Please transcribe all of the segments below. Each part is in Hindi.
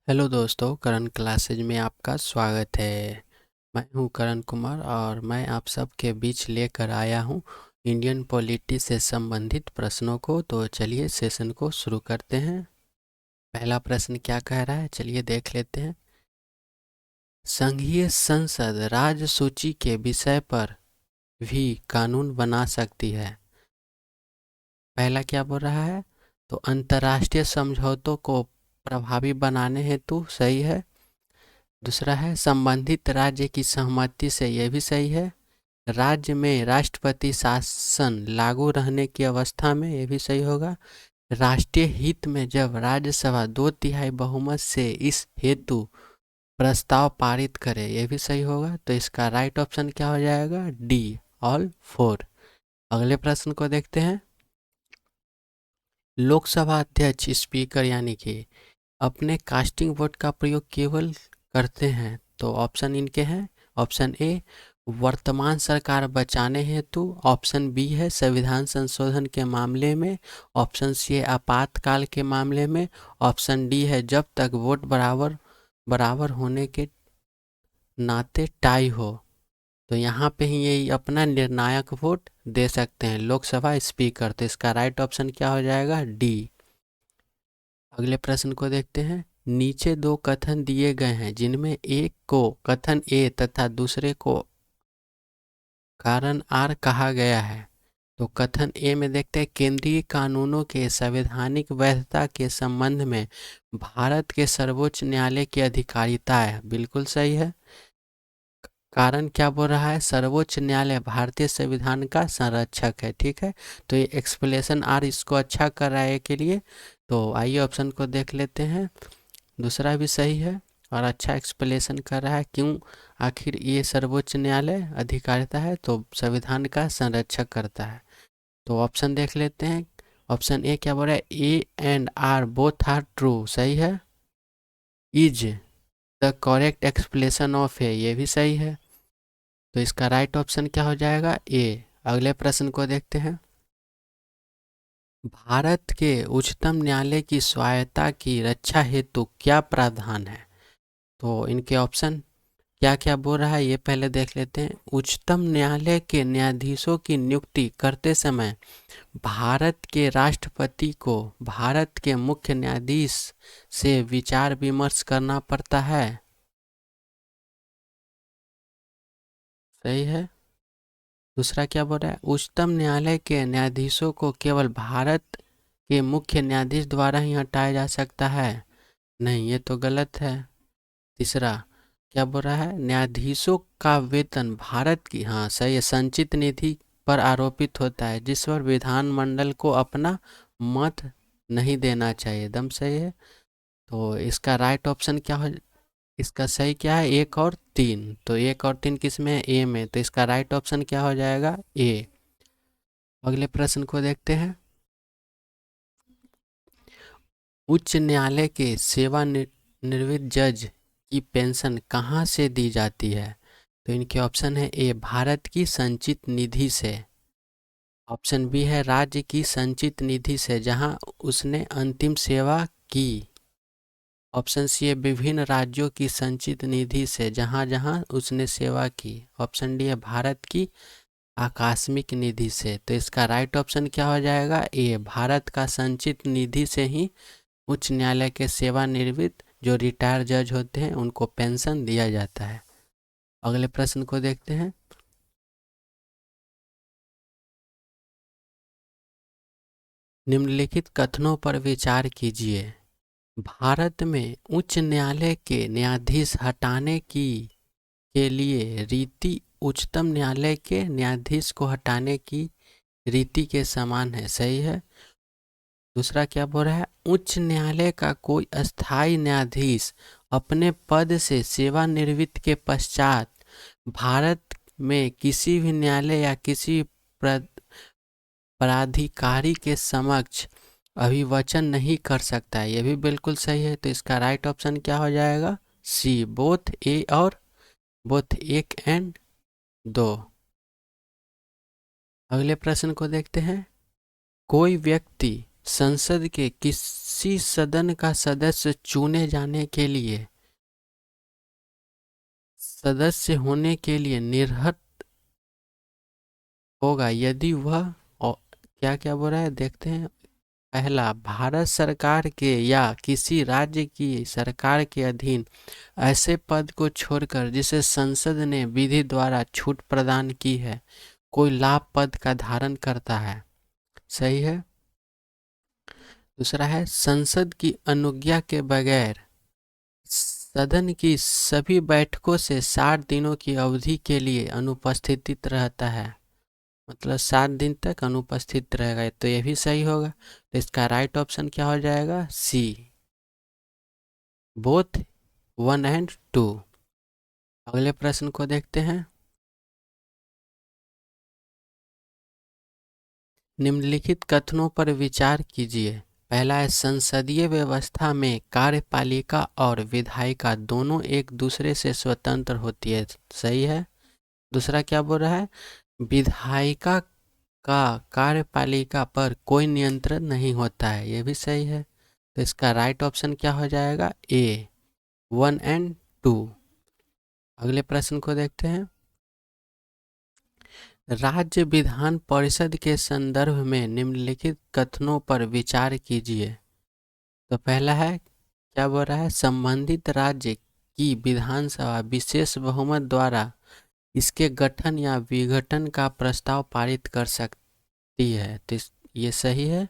हेलो दोस्तों, करण क्लासेज में आपका स्वागत है। मैं हूं करण कुमार और मैं आप सबके बीच लेकर आया हूं इंडियन पॉलिटी से संबंधित प्रश्नों को। तो चलिए सेशन को शुरू करते हैं। पहला प्रश्न क्या कह रहा है, चलिए देख लेते हैं। संघीय संसद राज्य सूची के विषय पर भी कानून बना सकती है। पहला क्या बोल रहा है, तो अंतर्राष्ट्रीय समझौतों को प्रभावी बनाने हेतु, सही है। दूसरा है संबंधित राज्य की सहमति से, यह भी सही है। राज्य में राष्ट्रपति शासन लागू रहने की अवस्था में, यह भी सही होगा। राष्ट्रीय हित में जब राज्यसभा 2/3 बहुमत से इस हेतु प्रस्ताव पारित करे, यह भी सही होगा। तो इसका राइट ऑप्शन क्या हो जाएगा, डी, ऑल 4। अगले प्रश्न को देखते हैं। लोकसभा अध्यक्ष स्पीकर यानी कि अपने कास्टिंग वोट का प्रयोग केवल करते हैं, तो ऑप्शन इनके हैं। ऑप्शन ए वर्तमान सरकार बचाने हेतु, ऑप्शन बी है संविधान संशोधन के मामले में, ऑप्शन सी है आपातकाल के मामले में, ऑप्शन डी है जब तक वोट बराबर बराबर होने के नाते टाई हो। तो यहाँ पे ही ये अपना निर्णायक वोट दे सकते हैं लोकसभा स्पीकर। तो इसका राइट ऑप्शन क्या हो जाएगा, डी। अगले प्रश्न को देखते हैं। नीचे दो कथन दिए गए हैं जिनमें एक को कथन ए तथा दूसरे को कारण आर कहा गया है। तो कथन ए में देखते हैं, केंद्रीय कानूनों के संवैधानिक वैधता के संबंध में भारत के सर्वोच्च न्यायालय की अधिकारिता है, बिल्कुल सही है। कारण क्या बोल रहा है, सर्वोच्च न्यायालय भारतीय संविधान का संरक्षक है, ठीक है। तो ये एक्सप्लेनेशन आर इसको अच्छा कर रहा है के लिए। तो आइए ऑप्शन को देख लेते हैं। दूसरा भी सही है और अच्छा एक्सप्लेनेशन कर रहा है क्यों आखिर ये सर्वोच्च न्यायालय अधिकारिता है, तो संविधान का संरक्षक करता है। तो ऑप्शन देख लेते हैं। ऑप्शन ए क्या बोल रहा है, A and R both are true, सही है। Is the correct explanation of है, ये भी सही है। तो इसका राइट ऑप्शन क्या हो जाएगा, ए। अगले प्रश्न को देखते हैं। भारत के उच्चतम न्यायालय की स्वायत्तता की रक्षा हेतु क्या प्रावधान है। तो इनके ऑप्शन क्या क्या बोल रहा है ये पहले देख लेते हैं। उच्चतम न्यायालय के न्यायाधीशों की नियुक्ति करते समय भारत के राष्ट्रपति को भारत के मुख्य न्यायाधीश से विचार विमर्श करना पड़ता है, सही है। दूसरा क्या बोल रहा है, उच्चतम न्यायालय के न्यायाधीशों को केवल भारत के मुख्य न्यायाधीश द्वारा ही हटाया जा सकता है, नहीं, ये तो गलत है। तीसरा क्या बोल रहा है, न्यायाधीशों का वेतन भारत की, हाँ सही है, संचित निधि पर आरोपित होता है जिस पर विधानमंडल को अपना मत नहीं देना चाहिए, एकदम सही है। तो इसका राइट ऑप्शन क्या हो, इसका सही क्या है, 1 और 3। तो 1 और 3 किस में है, ए में। तो इसका राइट ऑप्शन क्या हो जाएगा, ए। अगले प्रश्न को देखते हैं। उच्च न्यायालय के सेवानिवृत्त जज की पेंशन कहाँ से दी जाती है। तो इनके ऑप्शन है, ए भारत की संचित निधि से, ऑप्शन बी है राज्य की संचित निधि से जहां उसने अंतिम सेवा की, ऑप्शन सी है विभिन्न राज्यों की संचित निधि से जहां जहां उसने सेवा की, ऑप्शन डी है भारत की आकस्मिक निधि से। तो इसका राइट ऑप्शन क्या हो जाएगा, ए भारत का संचित निधि से ही उच्च न्यायालय के सेवानिवृत्त जो रिटायर जज होते हैं उनको पेंशन दिया जाता है। अगले प्रश्न को देखते हैं। निम्नलिखित कथनों पर विचार कीजिए। भारत में उच्च न्यायालय के न्यायाधीश हटाने की के लिए रीति उच्चतम न्यायालय के न्यायाधीश को हटाने की रीति के समान है, सही है। दूसरा क्या बोल रहा है, उच्च न्यायालय का कोई अस्थायी न्यायाधीश अपने पद से सेवानिवृत्ति के पश्चात भारत में किसी भी न्यायालय या किसी प्राधिकारी के समक्ष अभिवचन नहीं कर सकता है, यह भी बिल्कुल सही है। तो इसका राइट ऑप्शन क्या हो जाएगा, सी, बोथ ए और बोथ 1 और 2। अगले प्रश्न को देखते हैं। कोई व्यक्ति संसद के किसी सदन का सदस्य चुने जाने के लिए, सदस्य होने के लिए निर्हत होगा यदि वह, और क्या क्या बोल रहा है देखते हैं। पहला, भारत सरकार के या किसी राज्य की सरकार के अधीन ऐसे पद को छोड़कर जिसे संसद ने विधि द्वारा छूट प्रदान की है, कोई लाभ पद का धारण करता है। सही है। दूसरा है, संसद की अनुज्ञा के बगैर सदन की सभी बैठकों से 60 दिनों की अवधि के लिए अनुपस्थित रहता है, मतलब 7 दिन तक अनुपस्थित रहेगा। तो ये भी सही होगा। तो इसका राइट ऑप्शन क्या हो जाएगा? सी, बोथ 1 एंड 2। अगले प्रश्न को देखते हैं। निम्नलिखित कथनों पर विचार कीजिए। पहला है, संसदीय व्यवस्था में कार्यपालिका और विधायिका दोनों एक दूसरे से स्वतंत्र होती है। सही है। दूसरा क्या बोल रहा है? विधायिका का कार्यपालिका पर कोई नियंत्रण नहीं होता है। ये भी सही है। तो इसका राइट ऑप्शन क्या हो जाएगा? ए, 1 एंड 2। अगले प्रश्न को देखते हैं। राज्य विधान परिषद के संदर्भ में निम्नलिखित कथनों पर विचार कीजिए। तो पहला है, क्या बोल रहा है? संबंधित राज्य की विधानसभा विशेष बहुमत द्वारा इसके गठन या विघटन का प्रस्ताव पारित कर सकती है। तो ये सही है।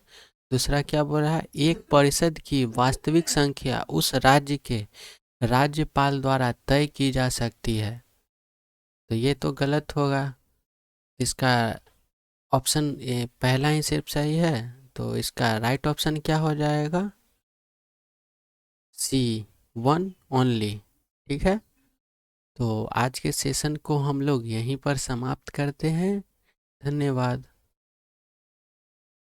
दूसरा क्या बोल रहा है? एक परिषद की वास्तविक संख्या उस राज्य के राज्यपाल द्वारा तय की जा सकती है। तो ये तो गलत होगा। इसका ऑप्शन पहला ही सिर्फ सही है। तो इसका राइट ऑप्शन क्या हो जाएगा? सी, 1 ओनली। ठीक है। तो आज के सेशन को हम लोग यहीं पर समाप्त करते हैं। धन्यवाद।